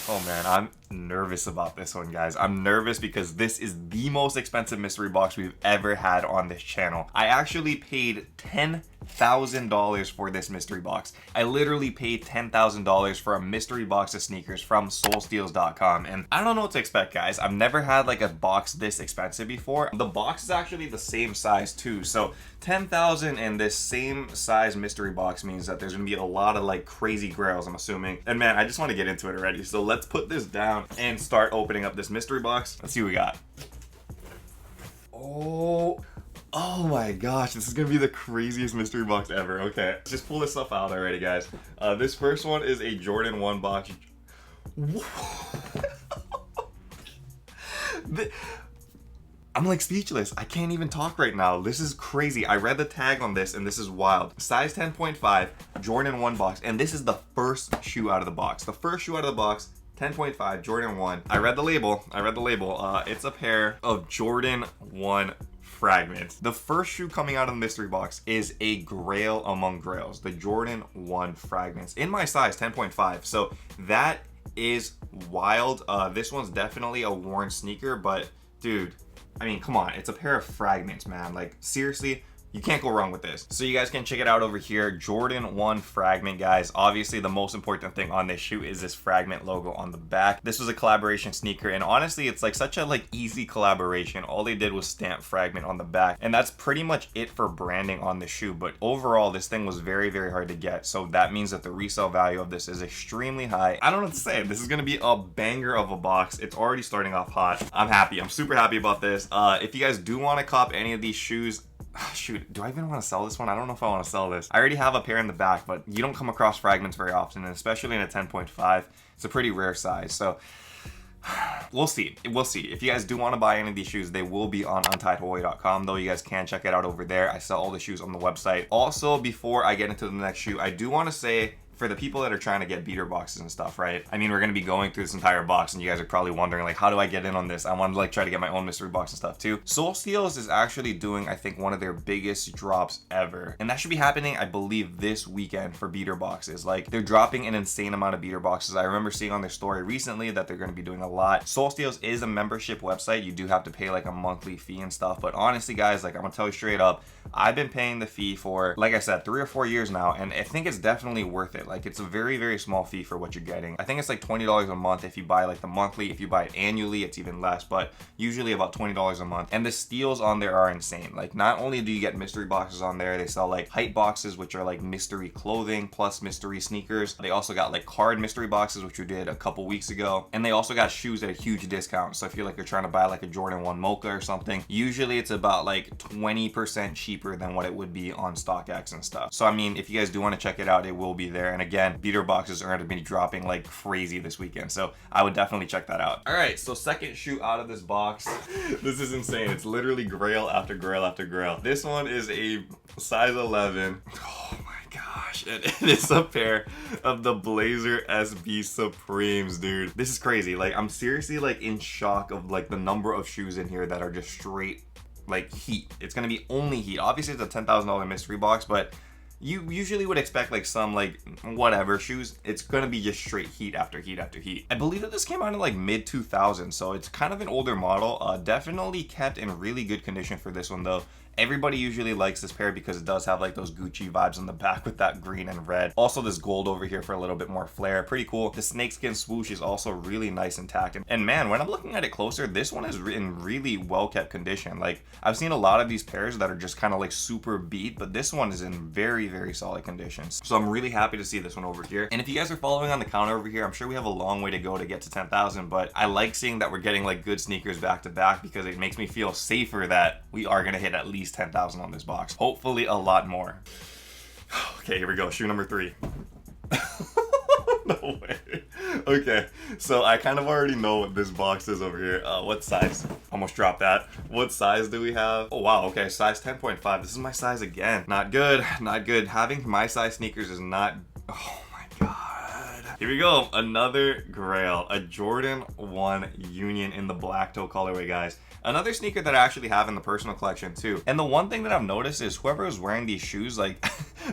Oh man, I'm nervous about this one, guys. I'm nervous because this is the most expensive mystery box we've ever had on this channel. I actually paid $10,000 for this mystery box. I literally paid $10,000 for a mystery box of sneakers from soulsteals.com, and I don't know what to expect, guys. I've never had like a box this expensive before. The box is actually the same size too, so 10,000 in this same size mystery box means that there's gonna be a lot of like crazy grails, I'm assuming. And man, I just want to get into it already. So let's put this down and start opening up this mystery box. Let's see what we got. Oh my gosh, this is gonna be the craziest mystery box ever. Okay, let's just pull this stuff out already, guys. This first one is a Jordan 1 box. I'm like speechless. I can't even talk right now. This is crazy. I read the tag on this and this is wild. Size 10.5, Jordan 1 box. And this is the first shoe out of the box. The first shoe out of the box, 10.5, Jordan 1. I read the label. It's a pair of Jordan 1 Fragments. The first shoe coming out of the mystery box is a Grail among Grails. The Jordan 1 Fragments. In my size, 10.5. So that is wild. This one's definitely a worn sneaker, but dude, I mean, come on, it's a pair of Fragments, man. Like, seriously, you can't go wrong with this. So you guys can check it out over here. Jordan 1 Fragment, guys. Obviously, the most important thing on this shoe is this Fragment logo on the back. This was a collaboration sneaker, and honestly, it's like such a like easy collaboration. All they did was stamp Fragment on the back, and that's pretty much it for branding on the shoe. But overall, this thing was very, very hard to get. So that means that the resale value of this is extremely high. I don't know what to say. This is gonna be a banger of a box. It's already starting off hot. I'm happy. I'm super happy about this. If you guys do want to cop any of these shoes, shoot, do I even want to sell this one? I don't know if I want to sell this. I already have a pair in the back, but you don't come across Fragments very often, and especially in a 10.5. It's a pretty rare size, so we'll see. If you guys do want to buy any of these shoes, they will be on untiedhawaii.com, though. You guys can check it out over there. I sell all the shoes on the website. Also, before I get into the next shoe, I do want to say, for the people that are trying to get beater boxes and stuff, right? I mean, we're going to be going through this entire box, and you guys are probably wondering, like, how do I get in on this? I want to, like, try to get my own mystery box and stuff, too. Soul Steals is actually doing, I think, one of their biggest drops ever. And that should be happening, I believe, this weekend for beater boxes. Like, they're dropping an insane amount of beater boxes. I remember seeing on their story recently that they're going to be doing a lot. Soul Steals is a membership website. You do have to pay, like, a monthly fee and stuff. But honestly, guys, like, I'm going to tell you straight up, I've been paying the fee for, like I said, 3 or 4 years now, and I think it's definitely worth it. Like, it's a very, very small fee for what you're getting. I think it's like $20 a month if you buy like the monthly. If you buy it annually, it's even less, but usually about $20 a month. And the steals on there are insane. Like, not only do you get mystery boxes on there, they sell like hype boxes, which are like mystery clothing plus mystery sneakers. They also got like card mystery boxes, which we did a couple weeks ago. And they also got shoes at a huge discount. So if you're like, you're trying to buy like a Jordan 1 Mocha or something, usually it's about like 20% cheaper than what it would be on StockX and stuff. So I mean, if you guys do want to check it out, it will be there. And again, beater boxes are going to be dropping like crazy this weekend, so I would definitely check that out. All right, so second shoe out of this box. This is insane. It's literally Grail after Grail after Grail. This one is a size 11. Oh my gosh, and it is a pair of the Blazer SB Supremes, dude. This is crazy. Like, I'm seriously like in shock of like the number of shoes in here that are just straight like heat. It's gonna be only heat. Obviously it's a $10,000 mystery box, but you usually would expect like some like whatever shoes. It's gonna be just straight heat after heat after heat. I believe that this came out in like mid 2000s, so it's kind of an older model. Definitely kept in really good condition for this one though. Everybody usually likes this pair because it does have like those Gucci vibes on the back with that green and red. Also this gold over here for a little bit more flair. Pretty cool. The snakeskin swoosh is also really nice and tacked. And man, when I'm looking at it closer, this one is in really well kept condition. Like, I've seen a lot of these pairs that are just kind of like super beat, but this one is in very, very solid conditions. So I'm really happy to see this one over here. And if you guys are following on the counter over here, I'm sure we have a long way to go to get to 10,000, but I like seeing that we're getting like good sneakers back to back because it makes me feel safer that we are gonna hit at least 10,000 on this box. Hopefully a lot more. Okay, here we go. Shoe number 3. No way. Okay, so I kind of already know what this box is over here. What size? Almost dropped that. What size do we have? Oh wow, okay, size 10.5. This is my size again. Not good, not good. Having my size sneakers is not... Oh my god. Here we go, another Grail, a Jordan 1 Union in the black toe colorway, guys. Another sneaker that I actually have in the personal collection too. And the one thing that I've noticed is whoever is wearing these shoes, like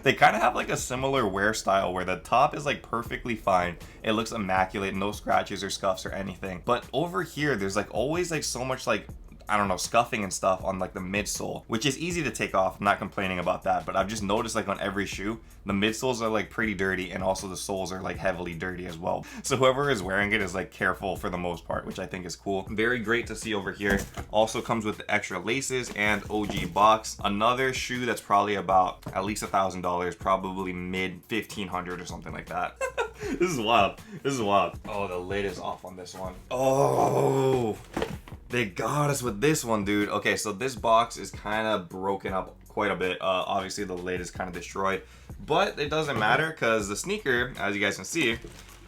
they kind of have like a similar wear style where the top is like perfectly fine. It looks immaculate, no scratches or scuffs or anything. But over here, there's like always like so much like, I don't know, scuffing and stuff on like the midsole, which is easy to take off. I'm not complaining about that, but I've just noticed like on every shoe, the midsoles are like pretty dirty and also the soles are like heavily dirty as well. So whoever is wearing it is like careful for the most part, which I think is cool. Very great to see over here. Also comes with the extra laces and OG box. Another shoe that's probably about at least $1,000, probably mid 1,500 or something like that. This is wild. This is wild. Oh, the lid is off on this one. Oh, they got us with this one, dude. Okay, so this box is kind of broken up quite a bit. Obviously, the lid is kind of destroyed, but it doesn't matter because the sneaker, as you guys can see,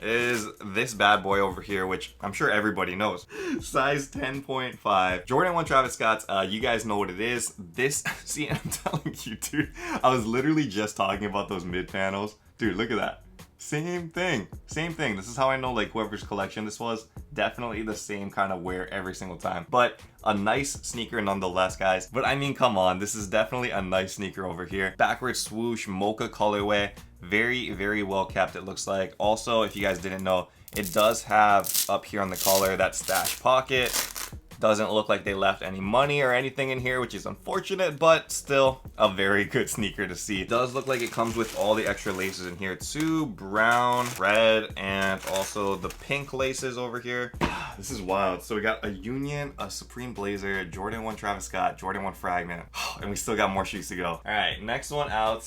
is this bad boy over here, which I'm sure everybody knows. Size 10.5. Jordan 1 Travis Scott's. You guys know what it is. This, see, I'm telling you, dude, I was literally just talking about those mid panels. Dude, look at that. Same thing. This is how I know like whoever's collection this was, definitely the same kind of wear every single time. But a nice sneaker nonetheless, guys. But I mean, come on, this is definitely a nice sneaker over here. Backward swoosh, mocha colorway. Very, very well kept, it looks like. Also, if you guys didn't know, it does have up here on the collar that stash pocket. Doesn't look like they left any money or anything in here, which is unfortunate, but still a very good sneaker to see. It does look like it comes with all the extra laces in here too. Brown, red, and also the pink laces over here. This is wild. So we got a Union, a Supreme Blazer, Jordan 1 Travis Scott, Jordan 1 Fragment, and we still got more shoes to go. All right, next one out.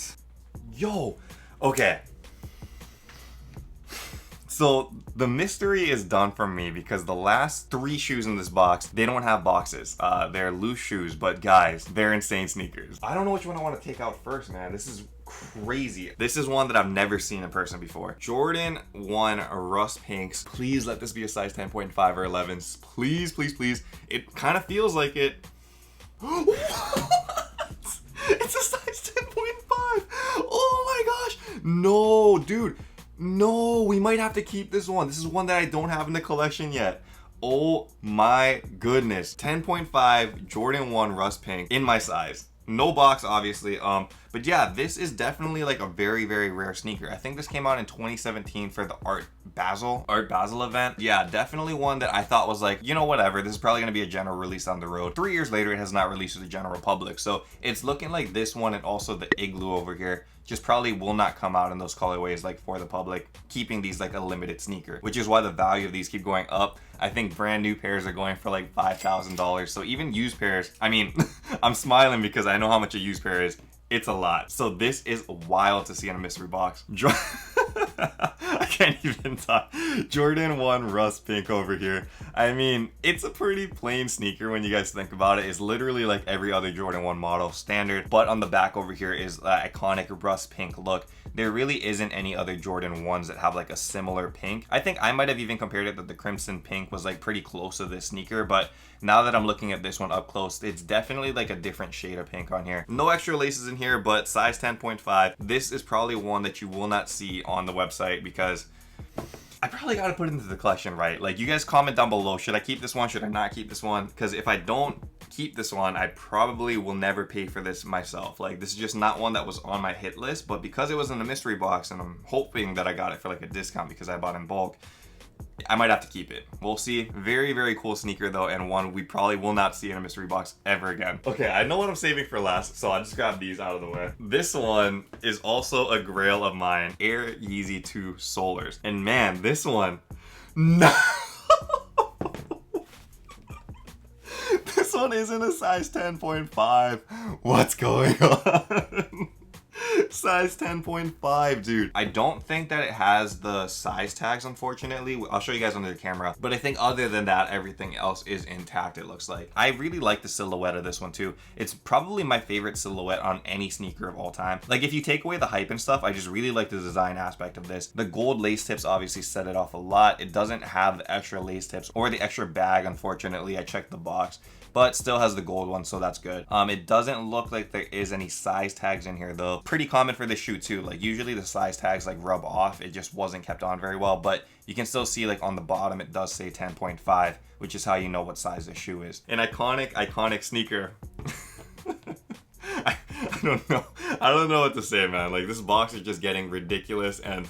Yo, okay. So the mystery is done for me because the last 3 shoes in this box, they don't have boxes. They're loose shoes, but guys, they're insane sneakers. I don't know which one I want to take out first, man. This is crazy. This is one that I've never seen in person before. Jordan 1 Rust Pinks. Please let this be a size 10.5 or 11. Please, please, please. It kind of feels like it. What? It's a size 10.5. Oh my gosh. No, dude. No, we might have to keep this one. This is one that I don't have in the collection yet. Oh my goodness. 10.5 Jordan 1 Rust Pink in my size. No box, obviously. But yeah, this is definitely like a very, very rare sneaker. I think this came out in 2017 for the Art Basel event. Yeah, definitely one that I thought was like, you know, whatever. This is probably gonna be a general release on the road. 3 years later, it has not released to the general public. So it's looking like this one and also the Igloo over here just probably will not come out in those colorways like for the public, keeping these like a limited sneaker, which is why the value of these keep going up. I think brand new pairs are going for like $5,000. So even used pairs, I mean, I'm smiling because I know how much a used pair is. It's a lot. So this is wild to see in a mystery box. I can't even talk. Jordan 1 Rust Pink over here. I mean, it's a pretty plain sneaker when you guys think about it. It's literally like every other Jordan 1 model standard, but on the back over here is that iconic rust pink look. There really isn't any other Jordan 1s that have like a similar pink. I think I might have even compared it that the crimson pink was like pretty close to this sneaker, but now that I'm looking at this one up close, it's definitely like a different shade of pink on here. No extra laces in here, but size 10.5. This is probably one that you will not see on the website because I probably got to put it into the collection, right? Like, you guys comment down below, should I keep this one? Should I not keep this one? Because if I don't keep this one, I probably will never pay for this myself. Like, this is just not one that was on my hit list, but because it was in a mystery box and I'm hoping that I got it for like a discount because I bought in bulk, I might have to keep it. We'll see. Very, very cool sneaker though, and one we probably will not see in a mystery box ever again. Okay, I know what I'm saving for last, so I just grabbed these out of the way. This one is also a grail of mine. Air Yeezy 2 Solars. And man, this one, no. This one isn't a size 10.5. What's going on? Size 10.5, dude. I don't think that it has the size tags, unfortunately. I'll show you guys under the camera, but I think other than that, everything else is intact, it looks like. I really like the silhouette of this one too. It's probably my favorite silhouette on any sneaker of all time. Like, if you take away the hype and stuff, I just really like the design aspect of this. The gold lace tips obviously set it off a lot. It doesn't have the extra lace tips or the extra bag, unfortunately. I checked the box, but still has the gold one, so that's good. It doesn't look like there is any size tags in here though. Pretty common common for this shoe too. Like usually the size tags like rub off. It just wasn't kept on very well, but you can still see like on the bottom it does say 10.5, which is how you know what size the shoe is. An iconic sneaker. I don't know what to say, man. Like this box is just getting ridiculous, and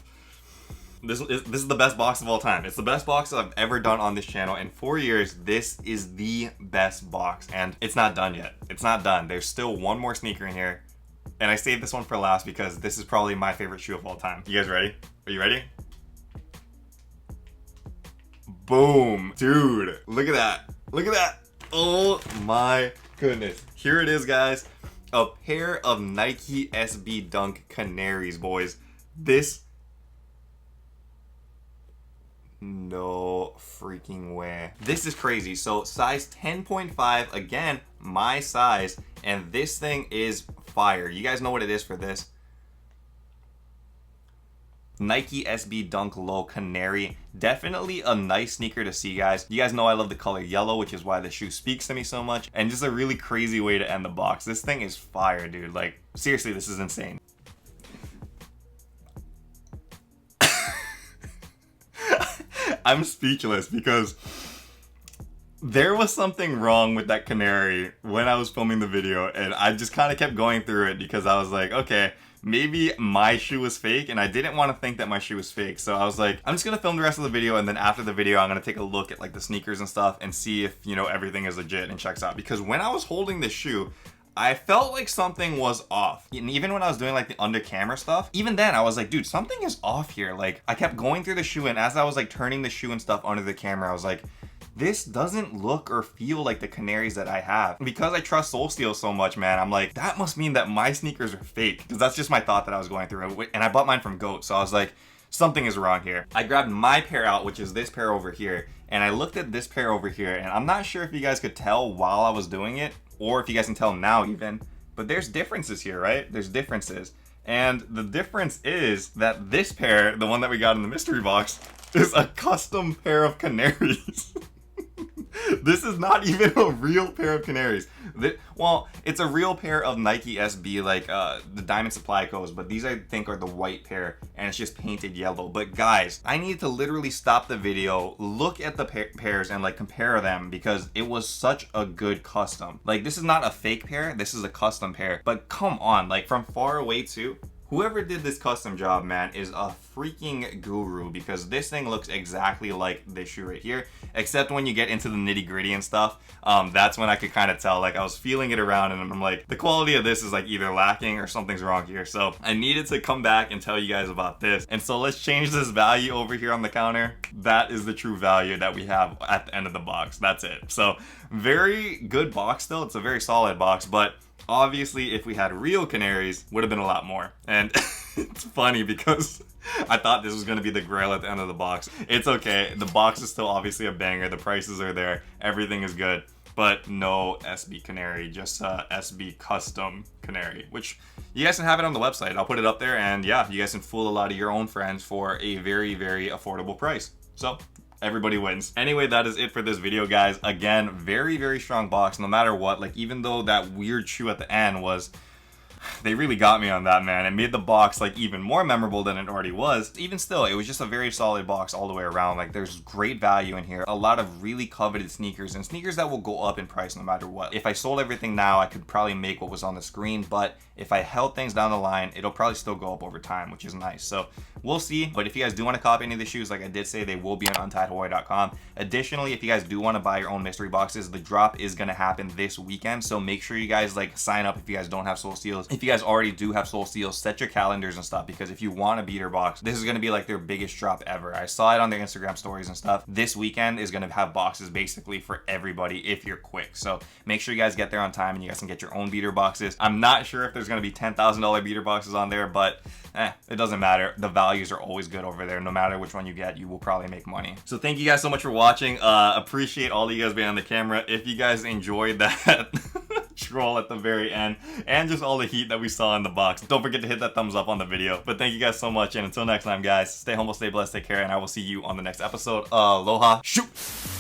this is the best box of all time. It's the best box I've ever done on this channel. In 4 years, this is the best box, and it's not done yet. It's not done. There's still one more sneaker in here, and I saved this one for last because this is probably my favorite shoe of all time. You guys ready? Are you ready? Boom. Dude, look at that. Look at that. Oh my goodness. Here it is, guys. A pair of Nike SB Dunk Canaries, boys. This... no freaking way. This is crazy. So size 10.5, again, my size, and this thing is fire. You guys know what it is for this? Nike SB Dunk Low Canary. Definitely a nice sneaker to see, guys. You guys know I love the color yellow, which is why the shoe speaks to me so much, and just a really crazy way to end the box. This thing is fire, dude. Like, seriously, this is insane. I'm speechless because there was something wrong with that canary when I was filming the video, and I just kind of kept going through it because I was like, okay, maybe my shoe was fake, and I didn't want to think that my shoe was fake. So I was like, I'm just gonna film the rest of the video, and then after the video I'm gonna take a look at like the sneakers and stuff and see if, you know, everything is legit and checks out. Because when I was holding this shoe, I felt like something was off. And even when I was doing like the under camera stuff, even then I was like, dude, something is off here. Like I kept going through the shoe, and as I was like turning the shoe and stuff under the camera, I was like, this doesn't look or feel like the canaries that I have. Because I trust Soul Steel so much, man, I'm like, that must mean that my sneakers are fake. Because that's just my thought that I was going through. And I bought mine from Goat, so I was like, something is wrong here. I grabbed my pair out, which is this pair over here, and I looked at this pair over here, and I'm not sure if you guys could tell while I was doing it, or if you guys can tell now even, but there's differences here, right? There's differences. And the difference is that this pair, the one that we got in the mystery box, is a custom pair of canaries. This is not even a real pair of canaries. Well, it's a real pair of Nike SB, like the Diamond Supply codes, but these I think are the white pair, and it's just painted yellow. But guys, I need to literally stop the video, look at the pairs, and like compare them, because it was such a good custom. Like this is not a fake pair, this is a custom pair. But come on, like from far away too. Whoever did this custom job, man, is a freaking guru, because this thing looks exactly like this shoe right here, except when you get into the nitty gritty and stuff, that's when I could kind of tell. Like I was feeling it around, and I'm like, the quality of this is like either lacking or something's wrong here. So I needed to come back and tell you guys about this. And so let's change this value over here on the counter. That is the true value that we have at the end of the box. That's it. So very good box still. It's a very solid box, but obviously, if we had real canaries, would have been a lot more. And it's funny because I thought this was going to be the Grail at the end of the box. It's okay. The box is still obviously a banger. The prices are there. Everything is good. But no SB Canary, just SB Custom Canary, which you guys can have it on the website. I'll put it up there, and yeah, you guys can fool a lot of your own friends for a very, very affordable price. So everybody wins. Anyway, that is it for this video, guys. Again, very, very strong box no matter what. Like, even though that weird shoe at the end was, they really got me on that, man. It made the box like even more memorable than it already was. Even still, it was just a very solid box all the way around. Like there's great value in here. A lot of really coveted sneakers, and sneakers that will go up in price no matter what. If I sold everything now, I could probably make what was on the screen, but if I held things down the line, it'll probably still go up over time, which is nice. So we'll see. But if you guys do want to copy any of the shoes, like I did say, they will be on untiedhawaii.com. Additionally, if you guys do want to buy your own mystery boxes, the drop is going to happen this weekend. So make sure you guys like sign up if you guys don't have Soul Steels. If you guys already do have Soul Steels, set your calendars and stuff, because if you want a beater box, this is going to be like their biggest drop ever. I saw it on their Instagram stories and stuff. This weekend is going to have boxes basically for everybody if you're quick. So make sure you guys get there on time and you guys can get your own beater boxes. I'm not sure if there's going to be $10,000 beater boxes on there, but it doesn't matter. The values are always good over there. No matter which one you get, you will probably make money. So thank you guys so much for watching. Appreciate all of you guys being on the camera. If you guys enjoyed that troll at the very end and just all the heat that we saw in the box, don't forget to hit that thumbs up on the video. But thank you guys so much, and until next time, guys, stay humble, stay blessed, take care, and I will see you on the next episode. Aloha. Shoot!